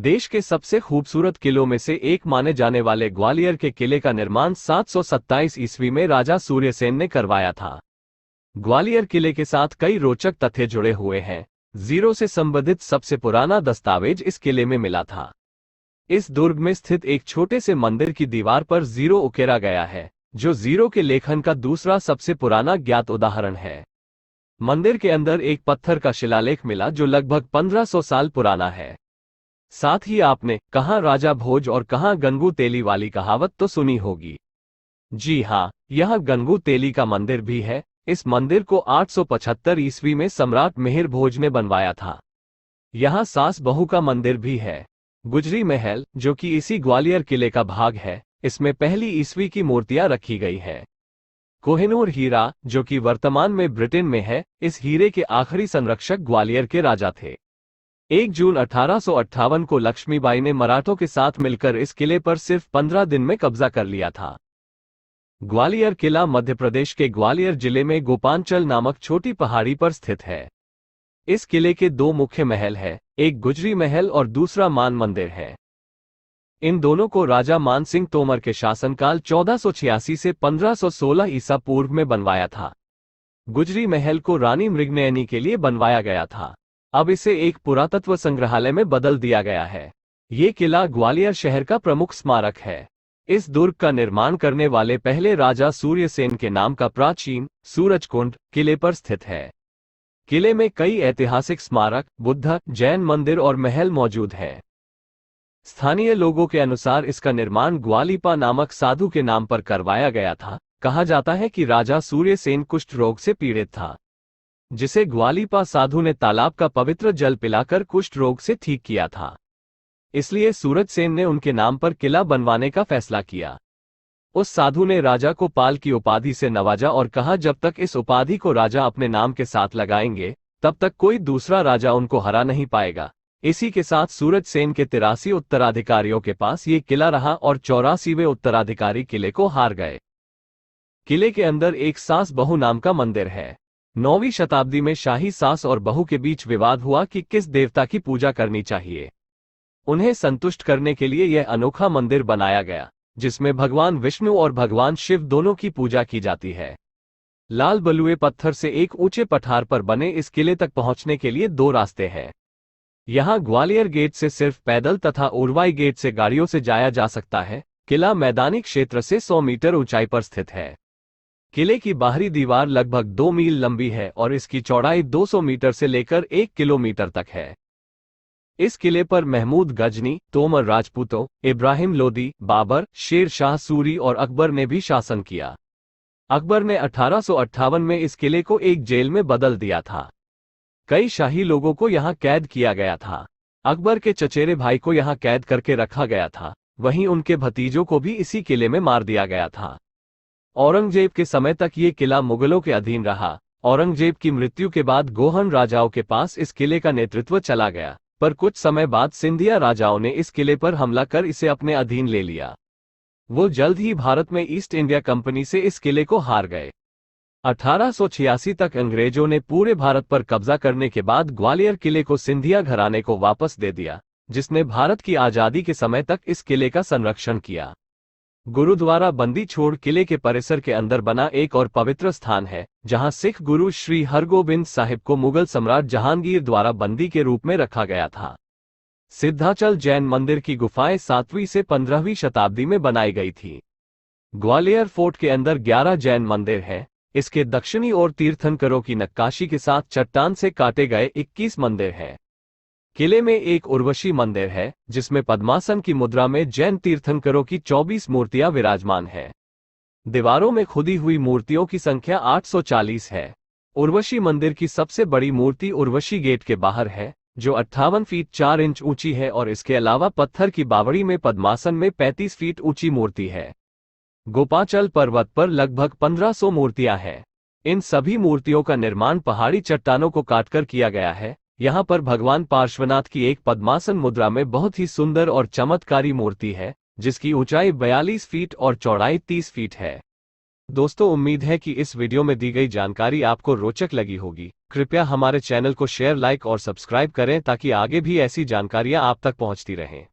देश के सबसे खूबसूरत किलों में से एक माने जाने वाले ग्वालियर के किले का निर्माण 727 ईस्वी में राजा सूर्यसेन ने करवाया था। ग्वालियर किले के साथ कई रोचक तथ्य जुड़े हुए हैं। जीरो से संबंधित सबसे पुराना दस्तावेज इस किले में मिला था। इस दुर्ग में स्थित एक छोटे से मंदिर की दीवार पर जीरो उकेरा गया है, जो जीरो के लेखन का दूसरा सबसे पुराना ज्ञात उदाहरण है। मंदिर के अंदर एक पत्थर का शिलालेख मिला जो लगभग 1500 साल पुराना है। साथ ही आपने कहाँ राजा भोज और कहाँ गंगू तेली वाली कहावत तो सुनी होगी। जी हाँ, यह गंगू तेली का मंदिर भी है। इस मंदिर को 875 ईस्वी में सम्राट मिहिर भोज ने बनवाया था। यहाँ सास बहू का मंदिर भी है। गुजरी महल, जो कि इसी ग्वालियर किले का भाग है, इसमें पहली ईस्वी की मूर्तियां रखी गई हैं। कोहिनूर हीरा, जो कि वर्तमान में ब्रिटेन में है, इस हीरे के आखिरी संरक्षक ग्वालियर के राजा थे। 1 जून 1858 को लक्ष्मीबाई ने मराठों के साथ मिलकर इस किले पर सिर्फ 15 दिन में कब्जा कर लिया था। ग्वालियर किला मध्य प्रदेश के ग्वालियर जिले में गोपांचल नामक छोटी पहाड़ी पर स्थित है। इस किले के 2 मुख्य महल हैं, एक गुजरी महल और दूसरा मान मंदिर है। इन दोनों को राजा मान सिंह तोमर के शासनकाल 1486 से 1516 ईसा पूर्व में बनवाया था। गुजरी महल को रानी मृगनयनी के लिए बनवाया गया था। अब इसे एक पुरातत्व संग्रहालय में बदल दिया गया है। ये किला ग्वालियर शहर का प्रमुख स्मारक है। इस दुर्ग का निर्माण करने वाले पहले राजा सूर्यसेन के नाम का प्राचीन सूरजकुंड किले पर स्थित है। किले में कई ऐतिहासिक स्मारक, बुद्ध, जैन मंदिर और महल मौजूद हैं। स्थानीय लोगों के अनुसार इसका निर्माण ग्वालिपा नामक साधु के नाम पर करवाया गया था। कहा जाता है कि राजा सूर्यसेन कुष्ठ रोग से पीड़ित था, जिसे ग्वालिपा साधु ने तालाब का पवित्र जल पिलाकर कुष्ठ रोग से ठीक किया था। इसलिए सूरजसेन ने उनके नाम पर किला बनवाने का फैसला किया। उस साधु ने राजा को पाल की उपाधि से नवाजा और कहा, जब तक इस उपाधि को राजा अपने नाम के साथ लगाएंगे, तब तक कोई दूसरा राजा उनको हरा नहीं पाएगा। इसी के साथ सूरजसेन के 83 उत्तराधिकारियों के पास ये किला रहा और 84वें उत्तराधिकारी किले को हार गए। किले के अंदर एक सास बहू नाम का मंदिर है। 9वीं शताब्दी में शाही सास और बहू के बीच विवाद हुआ कि किस देवता की पूजा करनी चाहिए। उन्हें संतुष्ट करने के लिए यह अनोखा मंदिर बनाया गया, जिसमें भगवान विष्णु और भगवान शिव दोनों की पूजा की जाती है। लाल बलुए पत्थर से एक ऊंचे पठार पर बने इस किले तक पहुंचने के लिए 2 रास्ते हैं। यहां ग्वालियर गेट से सिर्फ पैदल तथा उरवाई गेट से गाड़ियों से जाया जा सकता है। किला मैदानी क्षेत्र से 100 मीटर ऊंचाई पर स्थित है। किले की बाहरी दीवार लगभग 2 मील लंबी है और इसकी चौड़ाई 200 मीटर से लेकर 1 किलोमीटर तक है। इस किले पर महमूद गजनी, तोमर राजपूतों, इब्राहिम लोदी, बाबर, शेर शाह सूरी और अकबर ने भी शासन किया। अकबर ने 1858 में इस किले को एक जेल में बदल दिया था। कई शाही लोगों को यहां कैद किया गया था। अकबर के चचेरे भाई को यहां कैद करके रखा गया था। वहीं उनके भतीजों को भी इसी किले में मार दिया गया था। औरंगजेब के समय तक ये किला मुगलों के अधीन रहा। औरंगजेब की मृत्यु के बाद गोहन राजाओं के पास इस किले का नेतृत्व चला गया, पर कुछ समय बाद सिंधिया राजाओं ने इस किले पर हमला कर इसे अपने अधीन ले लिया। वो जल्द ही भारत में ईस्ट इंडिया कंपनी से इस किले को हार गए। 1886 तक अंग्रेजों ने पूरे भारत पर कब्जा करने के बाद ग्वालियर किले को सिंधिया घराने को वापस दे दिया, जिसने भारत की आजादी के समय तक इस किले का संरक्षण किया। गुरुद्वारा बंदी छोड़ किले के परिसर के अंदर बना एक और पवित्र स्थान है, जहां सिख गुरु श्री हरगोबिंद साहिब को मुगल सम्राट जहांगीर द्वारा बंदी के रूप में रखा गया था। सिद्धाचल जैन मंदिर की गुफाएं 7वीं से 15वीं शताब्दी में बनाई गई थी। ग्वालियर फोर्ट के अंदर 11 जैन मंदिर हैं। इसके दक्षिणी ओर तीर्थंकरों की नक्काशी के साथ चट्टान से काटे गए 21 मंदिर हैं। किले में एक उर्वशी मंदिर है, जिसमें पद्मासन की मुद्रा में जैन तीर्थंकरों की 24 मूर्तियां विराजमान हैं। दीवारों में खुदी हुई मूर्तियों की संख्या 840 है। उर्वशी मंदिर की सबसे बड़ी मूर्ति उर्वशी गेट के बाहर है, जो 58 फीट 4 इंच ऊंची है और इसके अलावा पत्थर की बावड़ी में पद्मासन में 35 फीट ऊंची मूर्ति है। गोपाचल पर्वत पर लगभग 1500 मूर्तियां हैं। इन सभी मूर्तियों का निर्माण पहाड़ी चट्टानों को काटकर किया गया है। यहाँ पर भगवान पार्श्वनाथ की एक पद्मासन मुद्रा में बहुत ही सुंदर और चमत्कारी मूर्ति है, जिसकी ऊंचाई 42 फीट और चौड़ाई 30 फीट है। दोस्तों, उम्मीद है कि इस वीडियो में दी गई जानकारी आपको रोचक लगी होगी। कृपया हमारे चैनल को शेयर, लाइक और सब्सक्राइब करें ताकि आगे भी ऐसी जानकारियां आप तक पहुंचती रहें।